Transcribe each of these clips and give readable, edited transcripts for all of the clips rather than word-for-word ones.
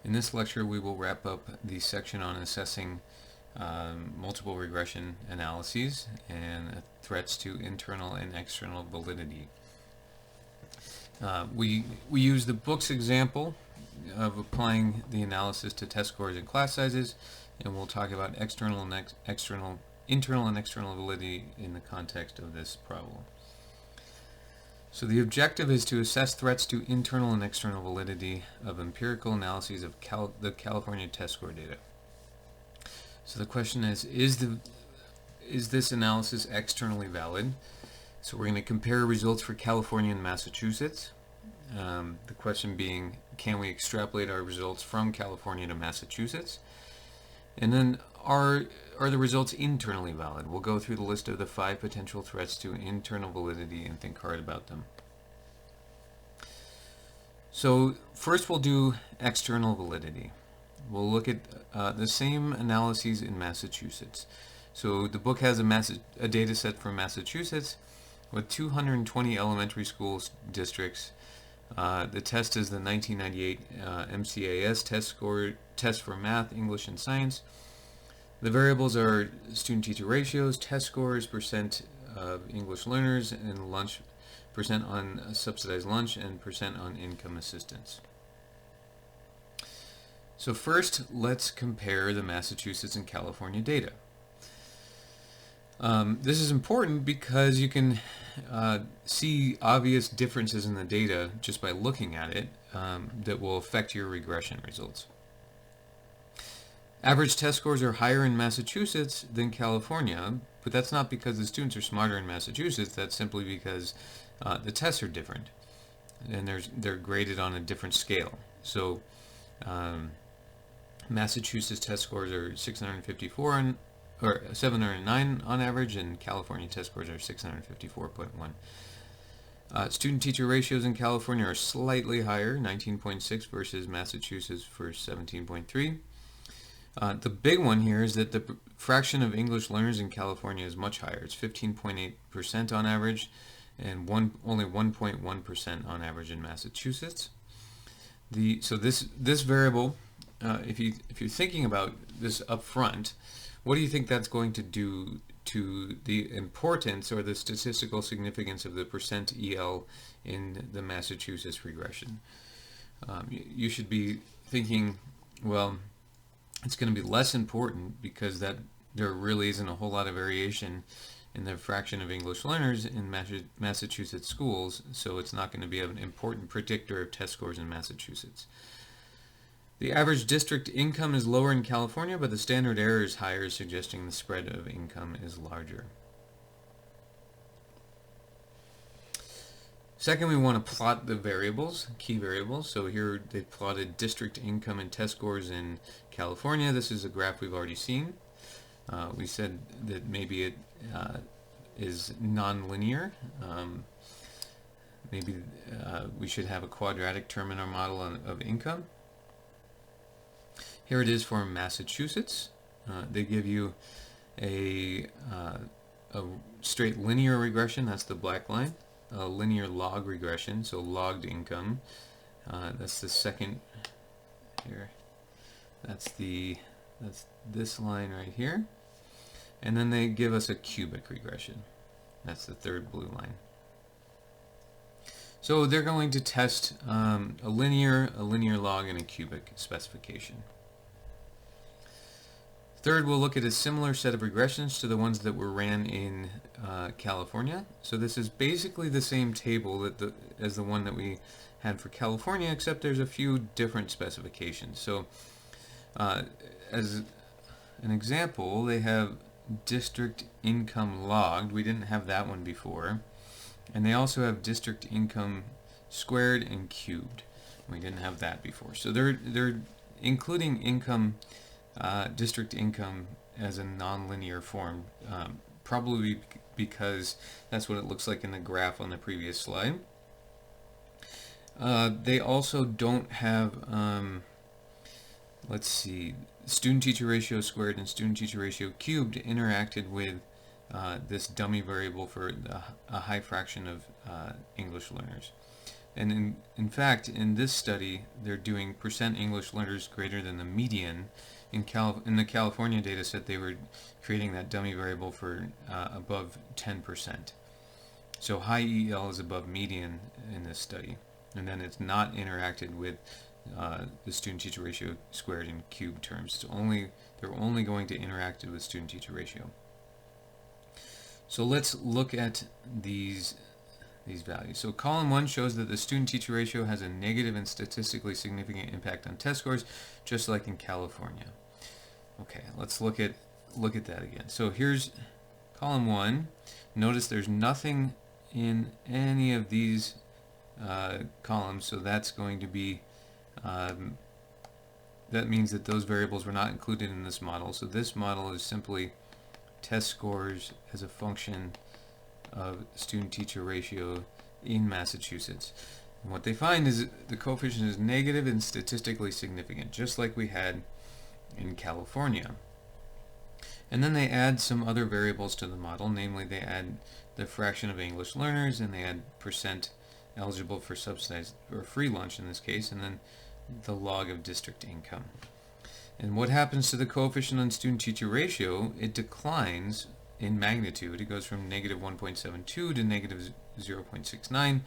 In this lecture, we will wrap up the section on assessing multiple regression analyses and threats to internal and external validity. We use the book's example of applying the analysis to test scores and class sizes, and we'll talk about internal and external validity in the context of this problem. So the objective is to assess threats to internal and external validity of empirical analyses of the California test score data. So the question is this analysis externally valid? So we're going to compare results for California and Massachusetts. The question being, can we extrapolate our results from California to Massachusetts? And then are the results internally valid? We'll go through the list of the 5 potential threats to internal validity and think hard about them. So first we'll do external validity. We'll look at the same analyses in Massachusetts. So the book has a data set from Massachusetts with 220 elementary school districts. The test is the 1998 MCAS test for math, English, and science. The variables are student-teacher ratios, test scores, percent of English learners, and percent on subsidized lunch, and percent on income assistance. So first, let's compare the Massachusetts and California data. This is important because you can see obvious differences in the data just by looking at it that will affect your regression results. Average test scores are higher in Massachusetts than California, but that's not because the students are smarter in Massachusetts. That's simply because the tests are different, and they're graded on a different scale. So Massachusetts test scores are 654 or 709 on average, and California test scores are 654.1. Student-teacher ratios in California are slightly higher, 19.6 versus Massachusetts for 17.3. The big one here is that the fraction of English learners in California is much higher. It's 15.8% on average, and only 1.1% on average in Massachusetts. So this variable, if you're thinking about this up front, what do you think that's going to do to the importance or the statistical significance of the percent EL in the Massachusetts regression? You should be thinking, well, it's going to be less important because there really isn't a whole lot of variation in the fraction of English learners in Massachusetts schools, so it's not going to be an important predictor of test scores in Massachusetts. The average district income is lower in California, but the standard error is higher, suggesting the spread of income is larger. Second, we want to plot the variables, key variables. So here they plotted district income and test scores in California. This is a graph we've already seen. We said that maybe it is nonlinear. Maybe we should have a quadratic term in our model of income. Here it is for Massachusetts. They give you a straight linear regression, that's the black line. A linear log regression, so logged income. That's the second here. That's this line right here. And then they give us a cubic regression. That's the third blue line. So they're going to test a linear log, and a cubic specification. Third, we'll look at a similar set of regressions to the ones that were ran in California. So this is basically the same table as the one that we had for California, except there's a few different specifications. So as an example, they have district income logged. We didn't have that one before. And they also have district income squared and cubed. We didn't have that before. So they're including district income as a nonlinear form, probably because that's what it looks like in the graph on the previous slide. They also don't have, let's see, student-teacher ratio squared and student-teacher ratio cubed interacted with this dummy variable for a high fraction of English learners. And in fact, in this study, they're doing percent English learners greater than the median. In the California data set, they were creating that dummy variable for above 10%. So high EL is above median in this study. And then it's not interacted with the student-teacher ratio squared and cubed terms. They're only going to interact with student-teacher ratio. So let's look at these values. So column 1 shows that the student-teacher ratio has a negative and statistically significant impact on test scores, just like in California. Okay, let's look at that again. So here's column 1. Notice there's nothing in any of these columns, so that's going to be that means that those variables were not included in this model. So this model is simply test scores as a function of student-teacher ratio in Massachusetts. And what they find is the coefficient is negative and statistically significant, just like we had in California. And then they add some other variables to the model, namely they add the fraction of English learners, and they add percent eligible for subsidized or free lunch in this case, and then the log of district income. And what happens to the coefficient on student-teacher ratio? It declines in magnitude. It goes from negative 1.72 to negative 0.69,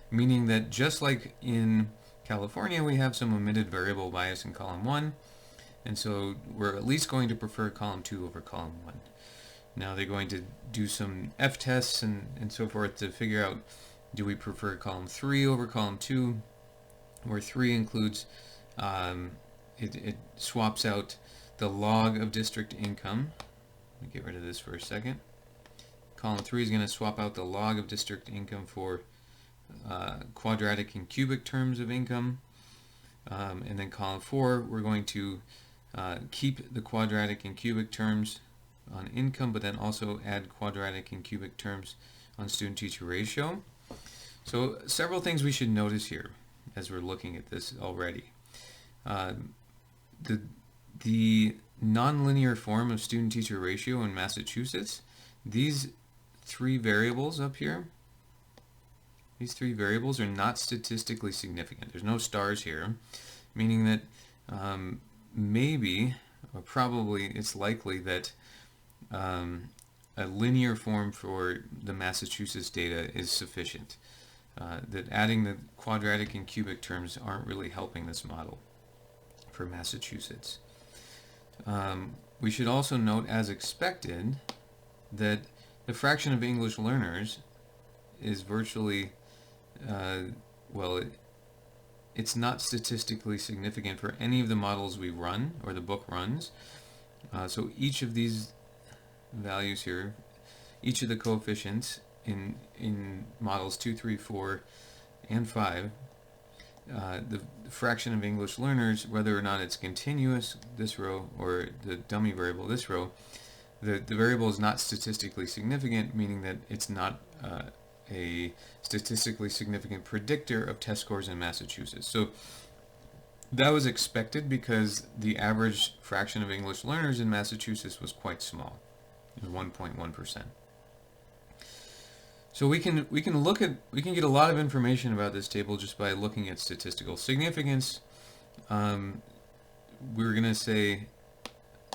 meaning that just like in California, we have some omitted variable bias in column 1, and so we're at least going to prefer column 2 over column 1. Now they're going to do some F-tests and so forth to figure out, do we prefer column 3 over column 2, where 3 includes, it swaps out the log of district income. Let me get rid of this for a second. Column 3 is going to swap out the log of district income for quadratic and cubic terms of income. And then column 4, we're going to keep the quadratic and cubic terms on income, but then also add quadratic and cubic terms on student-teacher ratio. So several things we should notice here as we're looking at this already. The nonlinear form of student-teacher ratio in Massachusetts, these 3 variables up here, these 3 variables are not statistically significant. There's no stars here, meaning that maybe, or probably, it's likely that a linear form for the Massachusetts data is sufficient. That adding the quadratic and cubic terms aren't really helping this model for Massachusetts. We should also note, as expected, that the fraction of English learners is virtually, it's not statistically significant for any of the models we run, or the book runs. So each of these values here, each of the coefficients in models 2, 3, 4, and 5, the fraction of English learners, whether or not it's continuous, this row, or the dummy variable, this row, the variable is not statistically significant, meaning that it's not a statistically significant predictor of test scores in Massachusetts. So that was expected because the average fraction of English learners in Massachusetts was quite small. It was 1.1%. So we can get a lot of information about this table just by looking at statistical significance. We're going to say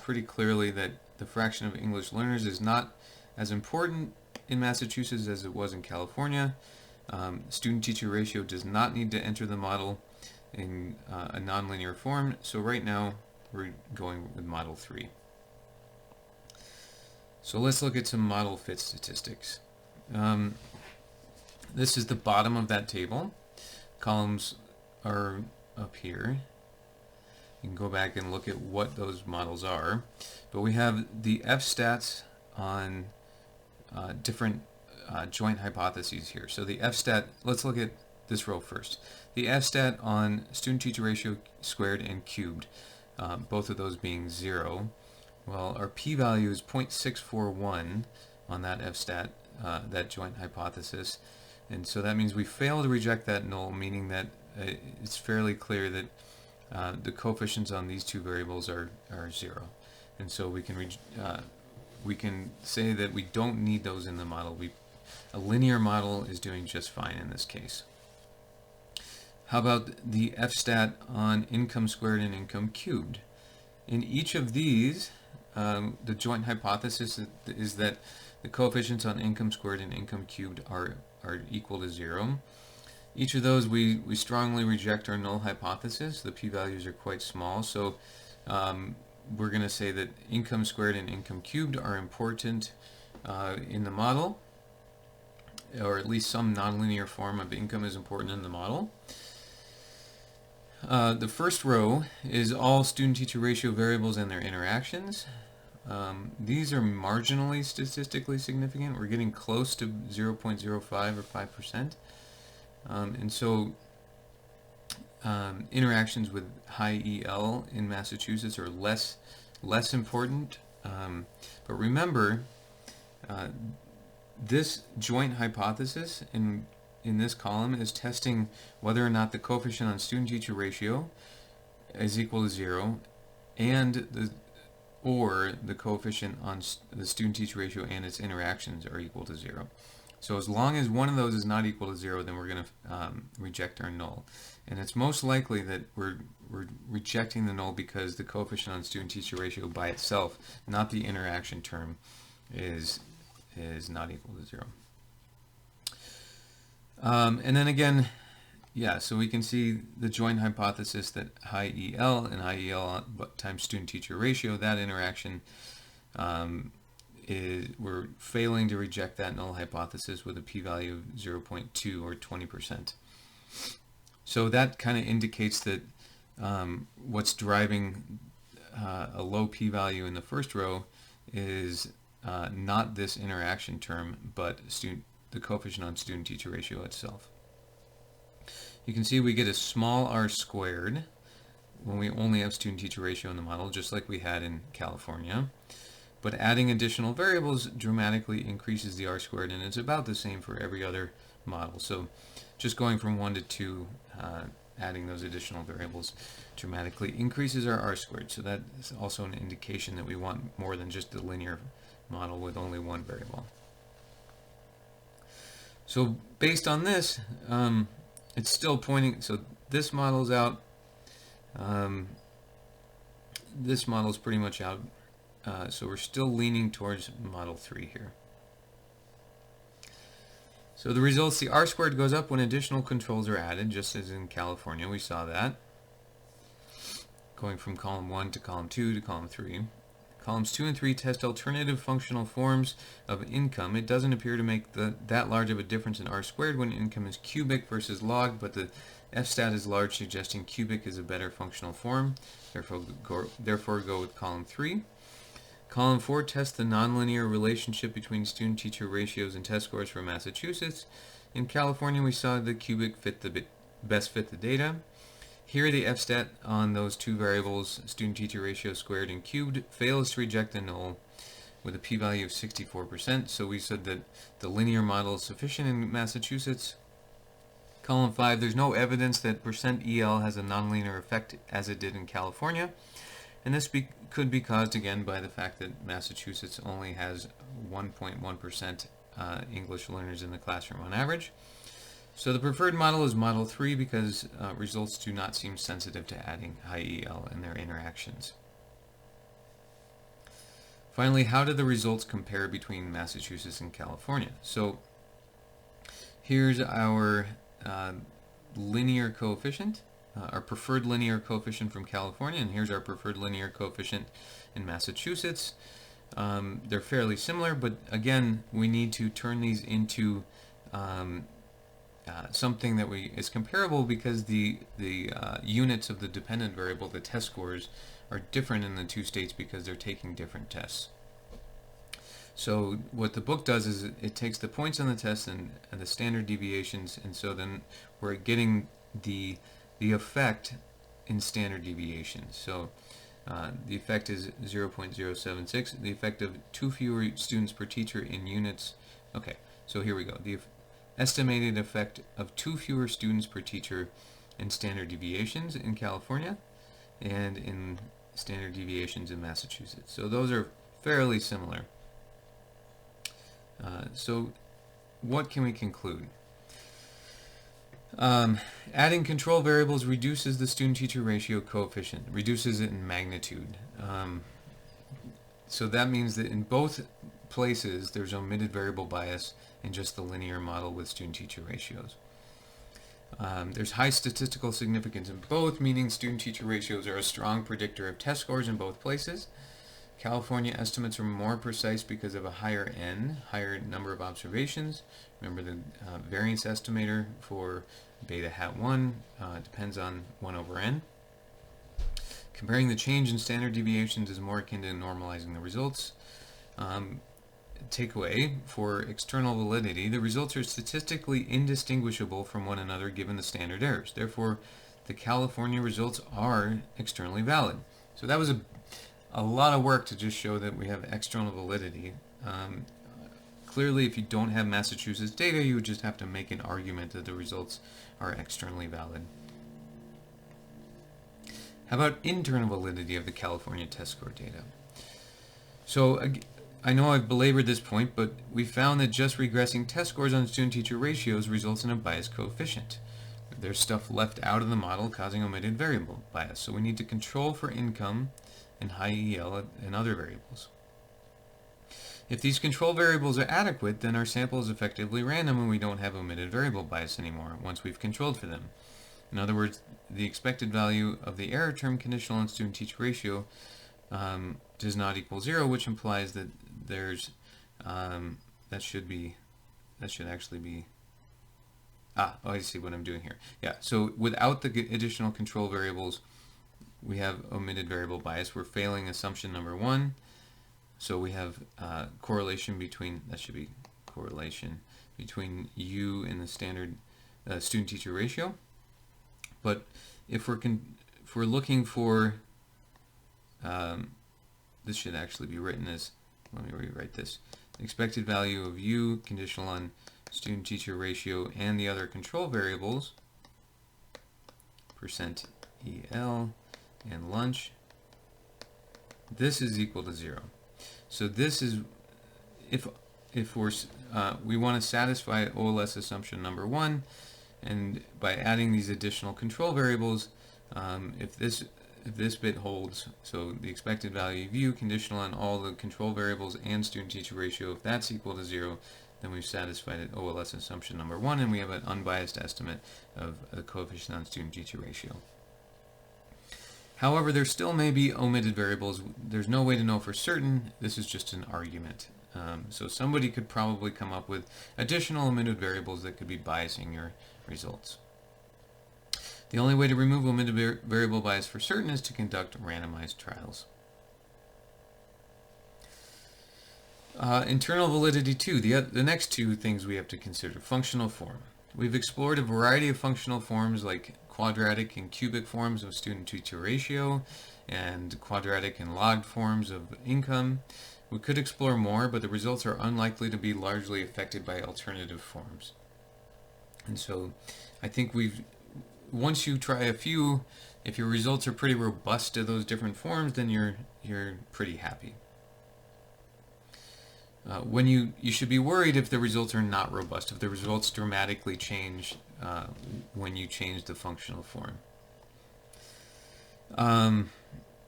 pretty clearly that the fraction of English learners is not as important in Massachusetts as it was in California. Student-teacher ratio does not need to enter the model in a nonlinear form, so right now we're going with model 3. So let's look at some model fit statistics. This is the bottom of that table. Columns are up here. You can go back and look at what those models are. But we have the F-stats on different joint hypotheses here. So the F-stat, let's look at this row first. The F-stat on student-teacher ratio squared and cubed, both of those being 0. Well, our p-value is 0.641 on that F-stat, that joint hypothesis. And so that means we fail to reject that null, meaning that it's fairly clear that the coefficients on these 2 variables are 0. And so we can say that we don't need those in the model. A linear model is doing just fine in this case. How about the f-stat on income squared and income cubed? In each of these, the joint hypothesis is that the coefficients on income squared and income cubed are equal to 0. Each of those we strongly reject our null hypothesis. The p-values are quite small, so we're going to say that income squared and income cubed are important in the model, or at least some nonlinear form of income is important in the model. The first row is all student-teacher ratio variables and their interactions. These are marginally statistically significant. We're getting close to 0.05 or 5%. And so interactions with high EL in Massachusetts are less important. But remember, this joint hypothesis in this column is testing whether or not the coefficient on student-teacher ratio is equal to 0, and or the coefficient on the student-teacher ratio and its interactions are equal to 0. So as long as one of those is not equal to 0, then we're going to reject our null. And it's most likely that we're rejecting the null because the coefficient on student-teacher ratio by itself, not the interaction term, is not equal to 0. And then again, yeah, so we can see the joint hypothesis that high EL and high EL times student-teacher ratio, that interaction, we're failing to reject that null hypothesis with a p-value of 0.2 or 20%. So that kind of indicates that what's driving a low p-value in the first row is not this interaction term, but the coefficient on student-teacher ratio itself. You can see we get a small r squared when we only have student-teacher ratio in the model, just like we had in California. But adding additional variables dramatically increases the r squared, and it's about the same for every other model. So just going from 1 to 2, adding those additional variables dramatically increases our r squared. So that is also an indication that we want more than just the linear model with only one variable. So based on this, it's still pointing, so this model's out, this model's pretty much out, so we're still leaning towards model 3 here. So the results, the r squared goes up when additional controls are added, just as in California, we saw that, going from column 1 to column 2 to column 3. Columns 2 and 3 test alternative functional forms of income. It doesn't appear to make that large of a difference in r squared when income is cubic versus log, but the f-stat is large, suggesting cubic is a better functional form. Therefore go with column 3. Column 4 tests the nonlinear relationship between student-teacher ratios and test scores for Massachusetts. In California, we saw the cubic best fit the data. Here, the f-stat on those two variables, student-teacher ratio squared and cubed, fails to reject the null with a p-value of 64%. So we said that the linear model is sufficient in Massachusetts. Column 5, there's no evidence that %EL has a nonlinear effect as it did in California. And this could be caused, again, by the fact that Massachusetts only has 1.1% English learners in the classroom on average. So the preferred model is model 3 because results do not seem sensitive to adding high EL in their interactions. Finally, how do the results compare between Massachusetts and California? So here's our linear coefficient, our preferred linear coefficient from California, and here's our preferred linear coefficient in Massachusetts. They're fairly similar, but again, we need to turn these into something that is comparable because the units of the dependent variable, the test scores, are different in the two states because they're taking different tests. So what the book does is it takes the points on the test and the standard deviations, and so then we're getting the effect in standard deviations. So the effect is 0.076. The effect of 2 fewer students per teacher in units. Okay, so here we go. The estimated effect of 2 fewer students per teacher in standard deviations in California and in standard deviations in Massachusetts. So those are fairly similar. So what can we conclude? Adding control variables reduces the student-teacher ratio coefficient, reduces it in magnitude. So that means that in both places there's omitted variable bias in just the linear model with student-teacher ratios. There's high statistical significance in both, meaning student-teacher ratios are a strong predictor of test scores in both places. California estimates are more precise because of a higher N, higher number of observations. Remember the variance estimator for beta hat 1 depends on 1 over N. Comparing the change in standard deviations is more akin to normalizing the results. Takeaway, for external validity, the results are statistically indistinguishable from one another given the standard errors. Therefore, the California results are externally valid. So that was a lot of work to just show that we have external validity. Clearly, if you don't have Massachusetts data, you would just have to make an argument that the results are externally valid. How about internal validity of the California test score data? So I know I've belabored this point, but we found that just regressing test scores on student-teacher ratios results in a bias coefficient. There's stuff left out of the model causing omitted variable bias, so we need to control for income and high EL and other variables. If these control variables are adequate, then our sample is effectively random and we don't have omitted variable bias anymore once we've controlled for them. In other words, the expected value of the error term conditional on student-teacher ratio does not equal 0, which implies that there's that should actually be I see what I'm doing here. Yeah, so without the additional control variables, we have omitted variable bias. We're failing assumption number 1. So we have correlation between, that should be correlation between U and the standard student-teacher ratio. But if we're looking for, this should actually be written as, let me rewrite this, expected value of U conditional on student-teacher ratio and the other control variables, percent EL and lunch, this is equal to 0. So this is, if we want to satisfy OLS assumption number 1, and by adding these additional control variables, if this bit holds, so the expected value of U conditional on all the control variables and student-teacher ratio, if that's equal to 0, then we've satisfied OLS assumption number 1, and we have an unbiased estimate of the coefficient on student-teacher ratio. However, there still may be omitted variables. There's no way to know for certain. This is just an argument. So somebody could probably come up with additional omitted variables that could be biasing your results. The only way to remove omitted variable bias for certain is to conduct randomized trials. Internal validity 2, the next two things we have to consider. Functional form. We've explored a variety of functional forms like quadratic and cubic forms of student-teacher ratio and quadratic and log forms of income. We could explore more, but the results are unlikely to be largely affected by alternative forms. And so I think once you try a few, if your results are pretty robust to those different forms, then you're pretty happy. When you should be worried if the results are not robust, if the results dramatically change when you change the functional form.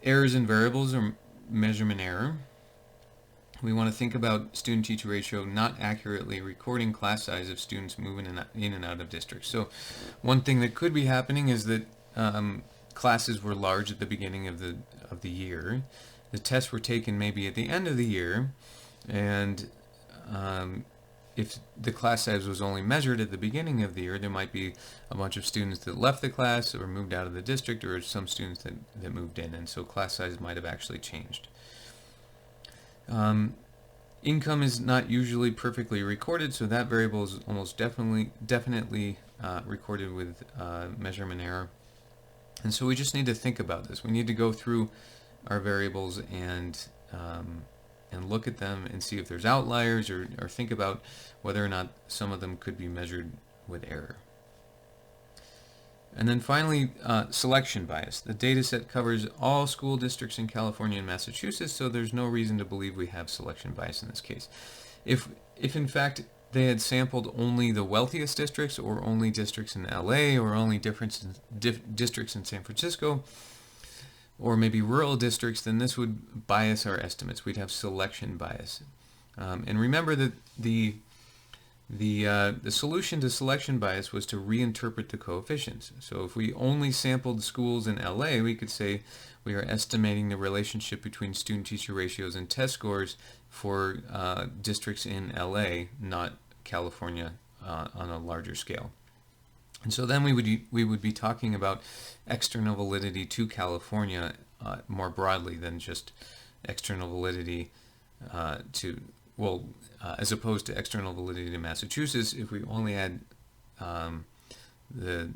Errors in variables or measurement error. We want to think about student-teacher ratio not accurately recording class size of students moving in and out of districts. So one thing that could be happening is that classes were large at the beginning of the year. The tests were taken maybe at the end of the year, and if the class size was only measured at the beginning of the year, there might be a bunch of students that left the class or moved out of the district, or some students that moved in, and so class size might have actually changed. Income is not usually perfectly recorded, so that variable is almost definitely recorded with measurement error. And so we just need to think about this. We need to go through our variables and look at them and see if there's outliers, or think about whether or not some of them could be measured with error. And then finally, selection bias. The data set covers all school districts in California and Massachusetts, so there's no reason to believe we have selection bias in this case. If in fact they had sampled only the wealthiest districts, or only districts in LA, or only districts in San Francisco, or maybe rural districts, then this would bias our estimates. We'd have selection bias. And remember that the solution to selection bias was to reinterpret the coefficients. So if we only sampled schools in LA, we could say we are estimating the relationship between student-teacher ratios and test scores for districts in LA, not California on a larger scale. And so then we would be talking about external validity to California more broadly than just external validity as opposed to external validity to Massachusetts. If we only had the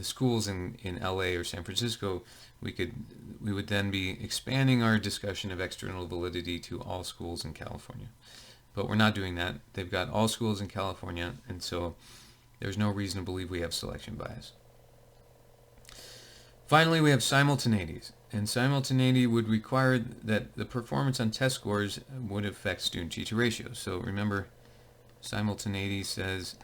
schools in LA or San Francisco, we would then be expanding our discussion of external validity to all schools in California. But we're not doing that. They've got all schools in California, and so there's no reason to believe we have selection bias. Finally, we have simultaneities. And simultaneity would require that the performance on test scores would affect student-teacher ratios. So remember, simultaneity says,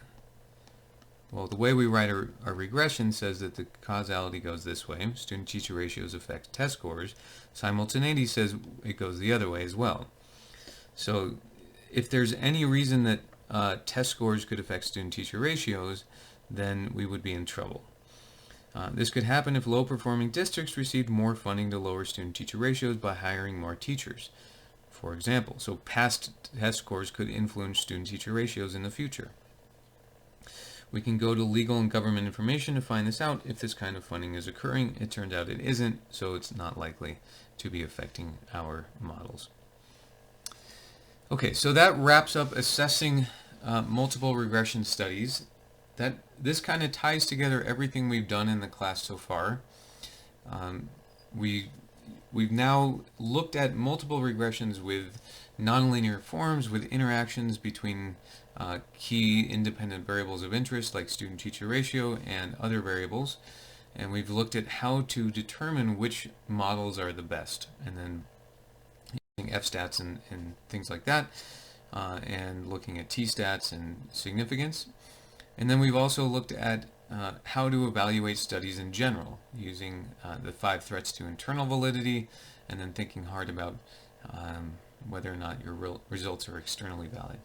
well, the way we write our regression says that the causality goes this way. Student-teacher ratios affect test scores. Simultaneity says it goes the other way as well. So if there's any reason that test scores could affect student-teacher ratios, then we would be in trouble. This could happen if low-performing districts received more funding to lower student-teacher ratios by hiring more teachers, for example. So past test scores could influence student-teacher ratios in the future. We can go to legal and government information to find this out. If this kind of funding is occurring, it turns out it isn't, so it's not likely to be affecting our models. Okay, so that wraps up assessing multiple regression studies. This kind of ties together everything we've done in the class so far. We've now looked at multiple regressions with nonlinear forms, with interactions between key independent variables of interest like student-teacher ratio and other variables, and we've looked at how to determine which models are the best, and then using f-stats and things like that, and looking at t-stats and significance. And then we've also looked at how to evaluate studies in general, using the 5 threats to internal validity, and then thinking hard about whether or not your results are externally valid.